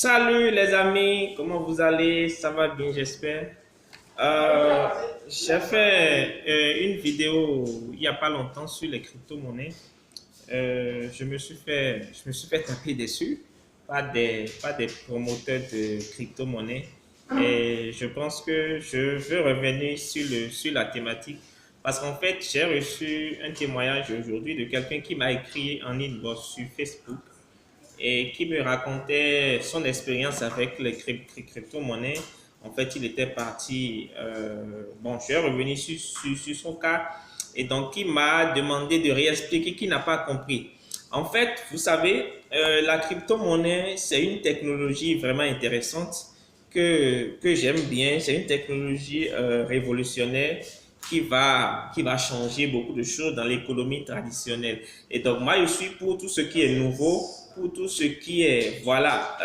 Salut les amis, comment vous allez? Ça va bien, j'espère. Euh, j'ai fait une vidéo il n'y a pas longtemps sur les crypto-monnaies. Je me suis fait taper dessus par des promoteurs de crypto-monnaies. Et je pense que je veux revenir sur la thématique parce qu'en fait, j'ai reçu un témoignage aujourd'hui de quelqu'un qui m'a écrit en inbox sur Facebook et qui me racontait son expérience avec les crypto-monnaies. En fait, il était parti, bon, je suis revenu sur son cas, et donc il m'a demandé de réexpliquer qu'il n'a pas compris. En fait, vous savez, la crypto-monnaie, c'est une technologie vraiment intéressante que j'aime bien. C'est une technologie révolutionnaire qui va changer beaucoup de choses dans l'économie traditionnelle. Et donc, moi, je suis pour tout ce qui est nouveau, pour tout ce qui est, voilà,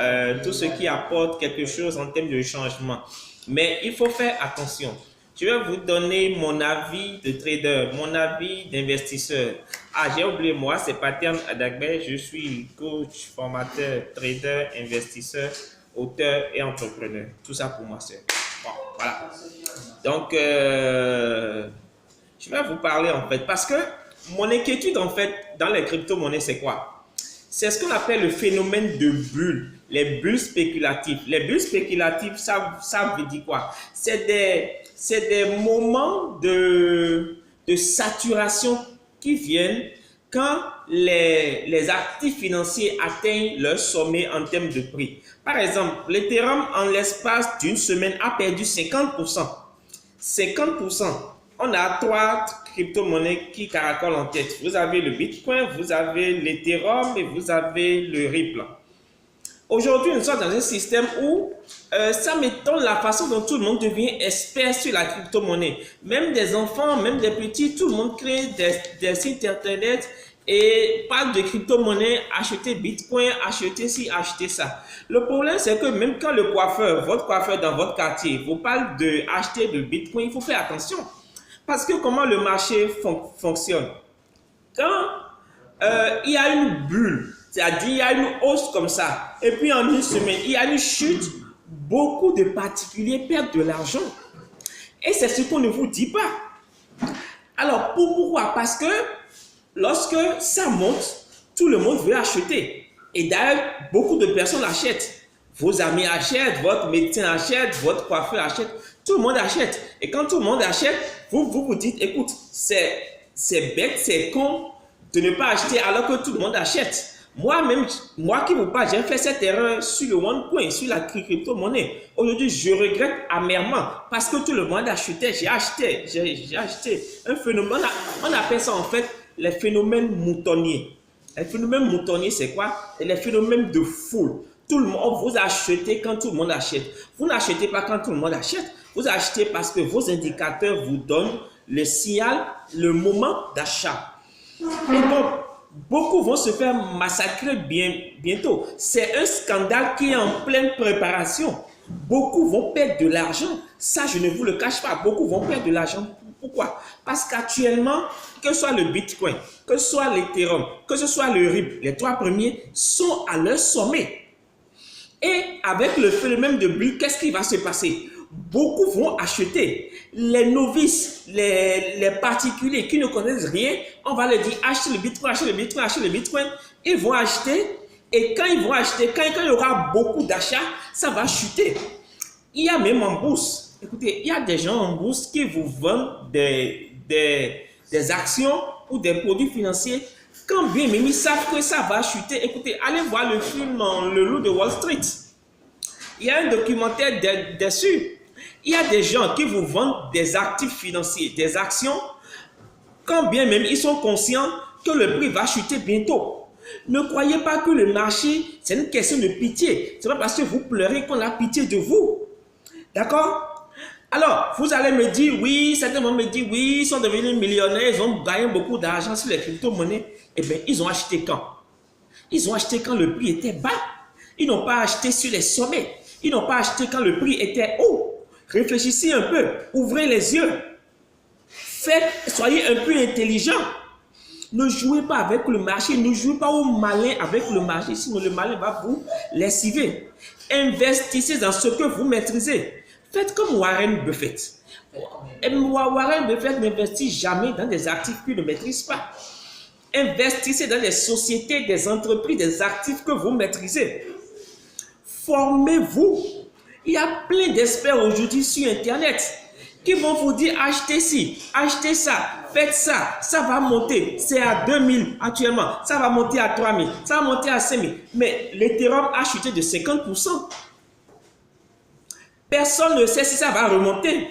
tout ce qui apporte quelque chose en termes de changement. Mais il faut faire attention. Je vais vous donner mon avis de trader, mon avis d'investisseur. Ah, j'ai oublié, moi, c'est Paterne Adagbe. Je suis coach, formateur, trader, investisseur, auteur et entrepreneur. Tout ça pour moi, c'est bon, voilà. Donc, je vais vous parler en fait, parce que mon inquiétude en fait dans les crypto-monnaies, c'est quoi? C'est ce qu'on appelle le phénomène de bulle, les bulles spéculatives. Les bulles spéculatives, ça veut dire quoi? C'est des moments de saturation qui viennent quand les actifs financiers atteignent leur sommet en termes de prix. Par exemple, l'Ethereum, en l'espace d'une semaine, a perdu 50%. 50%. On a trois crypto-monnaies qui caracolent en tête. Vous avez le Bitcoin, vous avez l'Ethereum et vous avez le Ripple. Aujourd'hui, nous sommes dans un système où ça m'étonne la façon dont tout le monde devient expert sur la crypto-monnaie. Même des enfants, même des petits, tout le monde crée des sites internet et parle de crypto-monnaie, acheter Bitcoin, acheter ci, acheter ça. Le problème, c'est que même quand le coiffeur, votre coiffeur dans votre quartier, vous parle d'acheter de Bitcoin, il faut faire attention. Parce que comment le marché fonctionne? Quand il y a une bulle, c'est-à-dire il y a une hausse comme ça, et puis en une semaine, il y a une chute, beaucoup de particuliers perdent de l'argent. Et c'est ce qu'on ne vous dit pas. Alors, pourquoi? Parce que lorsque ça monte, tout le monde veut acheter. Et d'ailleurs, beaucoup de personnes achètent. Vos amis achètent, votre médecin achète, votre coiffeur achète, tout le monde achète. Et quand tout le monde achète, vous dites, écoute, c'est bête, c'est con de ne pas acheter alors que tout le monde achète. Moi-même, moi qui vous parle, j'ai fait cette erreur sur le OneCoin, sur la crypto-monnaie. Aujourd'hui, je regrette amèrement parce que tout le monde achetait, j'ai acheté. Un phénomène, on appelle ça en fait les phénomènes moutonniers. Les phénomènes moutonniers, c'est quoi? C'est les phénomènes de foule. Tout le monde, vous achetez quand tout le monde achète. Vous n'achetez pas quand tout le monde achète. Vous achetez parce que vos indicateurs vous donnent le signal, le moment d'achat. Et donc, beaucoup vont se faire massacrer bientôt. C'est un scandale qui est en pleine préparation. Beaucoup vont perdre de l'argent. Ça, je ne vous le cache pas. Beaucoup vont perdre de l'argent. Pourquoi? Parce qu'actuellement, que ce soit le Bitcoin, que ce soit l'Ethereum, que ce soit le Ripple, les trois premiers sont à leur sommet. Et avec le phénomène de bulle, qu'est-ce qui va se passer? Beaucoup vont acheter. Les novices, les particuliers qui ne connaissent rien, on va leur dire achetez le Bitcoin, achetez le Bitcoin, achetez le Bitcoin. Ils vont acheter et quand ils vont acheter, quand il y aura beaucoup d'achats, ça va chuter. Il y a même en bourse, écoutez, il y a des gens en bourse qui vous vendent des actions ou des produits financiers. Quand bien même ils savent que ça va chuter, écoutez, allez voir le film Le Loup de Wall Street. Il y a un documentaire dessus. Il y a des gens qui vous vendent des actifs financiers, des actions, quand bien même ils sont conscients que le prix va chuter bientôt. Ne croyez pas que le marché, c'est une question de pitié. Ce n'est pas parce que vous pleurez qu'on a pitié de vous. D'accord? Alors, vous allez me dire, oui, certains vont me dire, oui, ils sont devenus millionnaires, ils ont gagné beaucoup d'argent sur les crypto-monnaies. Eh bien, ils ont acheté quand? Ils ont acheté quand le prix était bas. Ils n'ont pas acheté sur les sommets. Ils n'ont pas acheté quand le prix était haut. Réfléchissez un peu, ouvrez les yeux. Soyez un peu intelligent. Ne jouez pas avec le marché, ne jouez pas au malin avec le marché, sinon le malin va vous lessiver. Investissez dans ce que vous maîtrisez. Faites comme Warren Buffett. Warren Buffett n'investit jamais dans des actifs qu'il ne maîtrise pas. Investissez dans des sociétés, des entreprises, des actifs que vous maîtrisez. Formez-vous. Il y a plein d'experts aujourd'hui sur Internet qui vont vous dire achetez ci, achetez ça, faites ça, ça va monter. C'est à 2000 actuellement, ça va monter à 3000, ça va monter à 5000. Mais l'Ethereum a chuté de 50%. Personne ne sait si ça va remonter.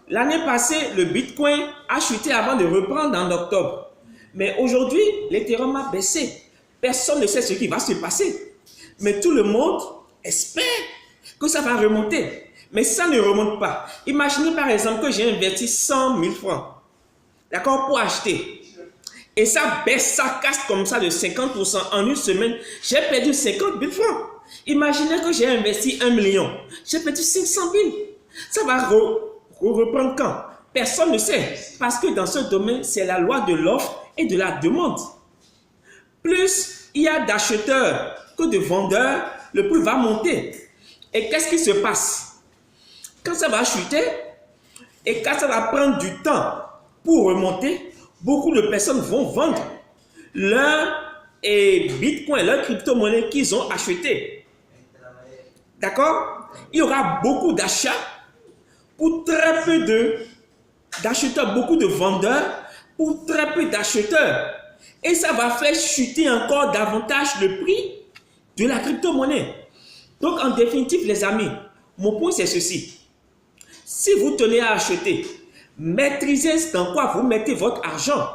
L'année passée, le Bitcoin a chuté avant de reprendre en octobre. Mais aujourd'hui, l'Ethereum a baissé. Personne ne sait ce qui va se passer. Mais tout le monde espère que ça va remonter. Mais ça ne remonte pas. Imaginez par exemple que j'ai investi 100 000 francs. D'accord, pour acheter. Et ça baisse, ça casse comme ça de 50% en une semaine. J'ai perdu 50 000 francs. Imaginez que j'ai investi 1 million. J'ai perdu 500 000. Ça va reprendre quand? Personne ne sait. Parce que dans ce domaine, c'est la loi de l'offre et de la demande. Plus il y a d'acheteurs que de vendeurs, le prix va monter. Et qu'est-ce qui se passe? Quand ça va chuter et quand ça va prendre du temps pour remonter, beaucoup de personnes vont vendre leur Bitcoin, leur crypto-monnaie qu'ils ont acheté. D'accord? Il y aura beaucoup d'achats pour très peu d'acheteurs, beaucoup de vendeurs pour très peu d'acheteurs. Et ça va faire chuter encore davantage le prix de la crypto-monnaie. Donc, en définitive, les amis, mon point c'est ceci. Si vous tenez à acheter, maîtrisez dans quoi vous mettez votre argent.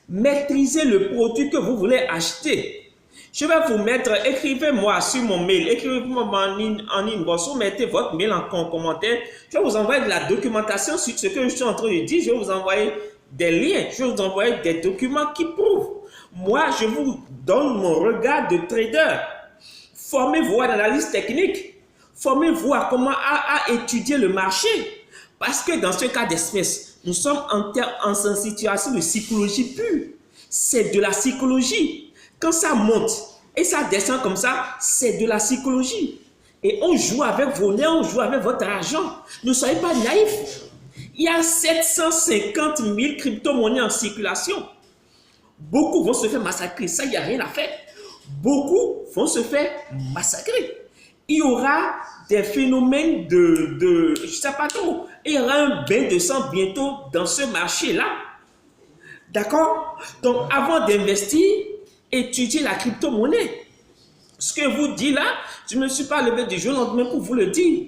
Maîtrisez le produit que vous voulez acheter. Je vais vous mettre, écrivez-moi sur mon mail, écrivez-moi en inbox, vous mettez votre mail en commentaire. Je vais vous envoyer de la documentation sur ce que je suis en train de dire. Je vais vous envoyer des liens, je vais vous envoyer des documents qui prouvent. Moi, je vous donne mon regard de trader. Formez-vous à l'analyse technique. Formez-vous à comment à étudier le marché. Parce que dans ce cas d'espèce, nous sommes en situation de psychologie pure. C'est de la psychologie. Quand ça monte et ça descend comme ça, c'est de la psychologie. Et on joue avec vos nerfs, on joue avec votre argent. Ne soyez pas naïfs. Il y a 750 000 crypto-monnaies en circulation. Beaucoup vont se faire massacrer. Ça, il n'y a rien à faire. Beaucoup vont se faire massacrer. Il y aura des phénomènes je ne sais pas trop. Il y aura un bain de sang bientôt dans ce marché-là. D'accord? Donc, avant d'investir, étudiez la crypto-monnaie. Ce que vous dites là, je ne me suis pas levé du jour au lendemain pour vous le dire.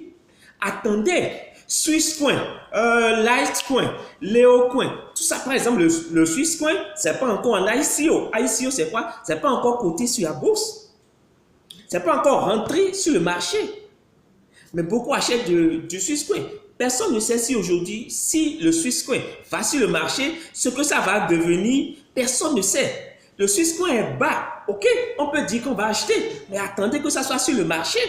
Attendez. Swisscoin, Litecoin, Leocoin, tout ça par exemple, le Swisscoin, ce n'est pas encore en ICO. ICO c'est quoi? Ce n'est pas encore coté sur la bourse. Ce n'est pas encore rentré sur le marché. Mais beaucoup achètent du Swisscoin. Personne ne sait si aujourd'hui, si le Swisscoin va sur le marché, ce que ça va devenir, personne ne sait. Le Swisscoin est bas, ok? On peut dire qu'on va acheter, mais attendez que ça soit sur le marché.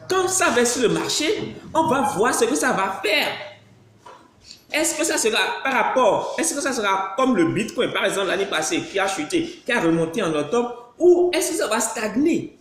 Quand ça va sur le marché, on va voir ce que ça va faire. Est-ce que ça sera par rapport, est-ce que ça sera comme le Bitcoin, par exemple, l'année passée, qui a chuté, qui a remonté en octobre, ou est-ce que ça va stagner?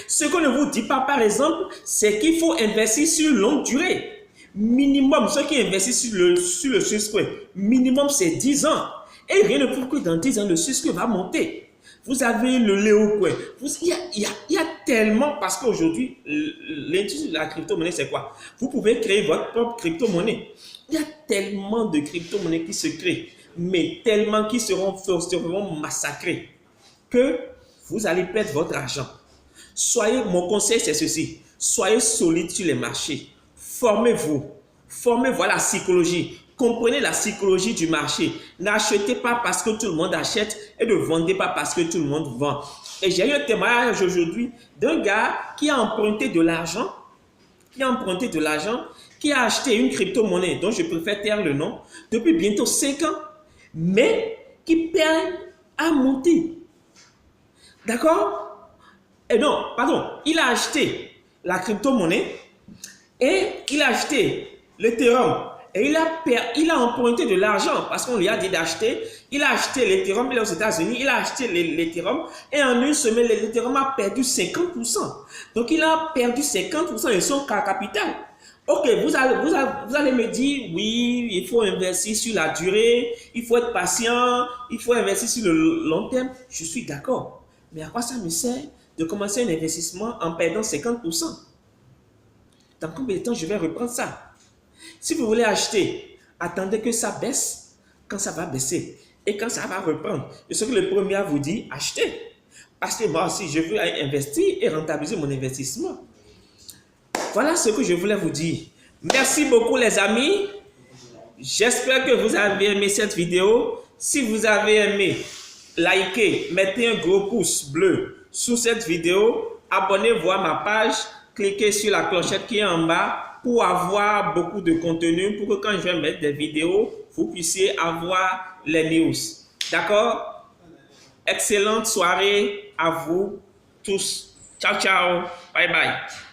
Ce qu'on ne vous dit pas, par exemple, c'est qu'il faut investir sur longue durée. Minimum, ceux qui investissent sur le Swisscoin, minimum c'est 10 ans. Et rien ne prouve que dans 10 ans, le Swisscoin va monter. Vous avez le Leocoin. Il y a tellement, parce qu'aujourd'hui, l'industrie de la crypto-monnaie, c'est quoi? Vous pouvez créer votre propre crypto-monnaie. Il y a tellement de crypto-monnaies qui se créent, mais tellement qui seront forcément massacrées, que vous allez perdre votre argent. Mon conseil, c'est ceci. Soyez solide sur les marchés. Formez-vous. Formez-vous à la psychologie. Comprenez la psychologie du marché. N'achetez pas parce que tout le monde achète et ne vendez pas parce que tout le monde vend. Et j'ai eu un témoignage aujourd'hui d'un gars qui a emprunté de l'argent, qui a acheté une crypto-monnaie dont je préfère taire le nom depuis bientôt 5 ans, mais qui peine à monter. D'accord? Et non, pardon, il a acheté la crypto-monnaie et il a acheté l'Ethereum. Et il a emprunté de l'argent parce qu'on lui a dit d'acheter. Il a acheté l'Ethereum, il est aux États-Unis, il a acheté l'Ethereum et en une semaine, l'Ethereum a perdu 50%. Donc, il a perdu 50% de son capital. Ok, vous allez me dire, oui, il faut investir sur la durée, il faut être patient, il faut investir sur le long terme. Je suis d'accord. Mais à quoi ça me sert de commencer un investissement en perdant 50%? Dans combien de temps je vais reprendre ça? Si vous voulez acheter, attendez que ça baisse quand ça va baisser. Et quand ça va reprendre, je serai le premier à vous dire, achetez. Parce que moi aussi, je veux investir et rentabiliser mon investissement. Voilà ce que je voulais vous dire. Merci beaucoup les amis. J'espère que vous avez aimé cette vidéo. Si vous avez aimé, likez, mettez un gros pouce bleu sous cette vidéo. Abonnez-vous à ma page. Cliquez sur la clochette qui est en bas pour avoir beaucoup de contenu, pour que quand je vais mettre des vidéos, vous puissiez avoir les news. D'accord? Excellente soirée à vous tous. Ciao, ciao. Bye, bye.